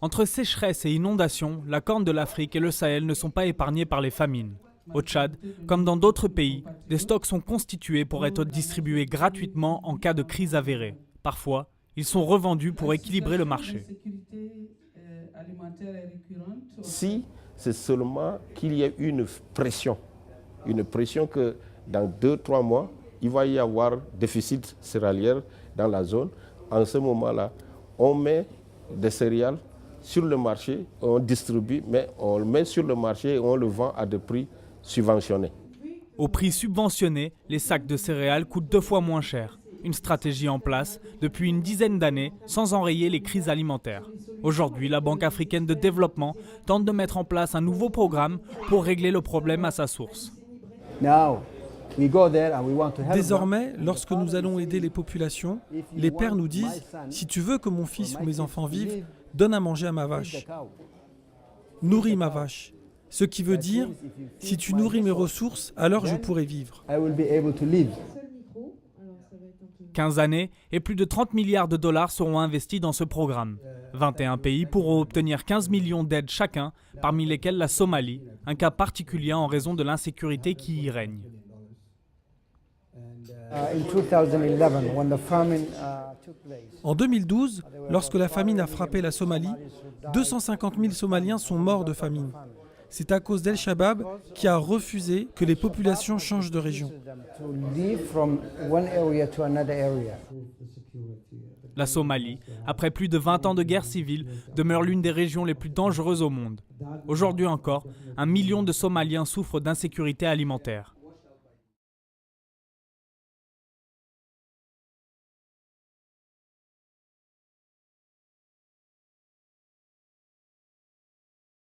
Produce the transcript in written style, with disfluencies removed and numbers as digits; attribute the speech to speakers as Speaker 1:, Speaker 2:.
Speaker 1: Entre sécheresse et inondations, la Corne de l'Afrique et le Sahel ne sont pas épargnés par les famines. Au Tchad, comme dans d'autres pays, des stocks sont constitués pour être distribués gratuitement en cas de crise avérée. Parfois, ils sont revendus pour équilibrer le marché.
Speaker 2: Si c'est seulement qu'il y a une pression que dans 2-3 mois, il va y avoir déficit céréalier dans la zone, en ce moment-là, on met des céréales sur le marché, on distribue, mais on le met sur le marché et on le vend à des prix subventionnés.
Speaker 1: Au prix subventionné, les sacs de céréales coûtent 2 fois moins cher. Une stratégie en place depuis une dizaine d'années sans enrayer les crises alimentaires. Aujourd'hui, la Banque africaine de développement tente de mettre en place un nouveau programme pour régler le problème à sa source.
Speaker 3: Désormais, lorsque nous allons aider les populations, les pères nous disent « Si tu veux que mon fils ou mes enfants vivent, donne à manger à ma vache. Nourris ma vache. » Ce qui veut dire « Si tu nourris mes ressources, alors je pourrai vivre. »
Speaker 1: 15 années et plus de 30 milliards de dollars seront investis dans ce programme. 21 pays pourront obtenir 15 millions d'aides chacun, parmi lesquels la Somalie, un cas particulier en raison de l'insécurité qui y règne.
Speaker 3: En 2012, lorsque la famine a frappé la Somalie, 250 000 Somaliens sont morts de famine. C'est à cause d'El-Shabaab qui a refusé que les populations changent de région.
Speaker 1: La Somalie, après plus de 20 ans de guerre civile, demeure l'une des régions les plus dangereuses au monde. Aujourd'hui encore, 1 million de Somaliens souffrent d'insécurité alimentaire.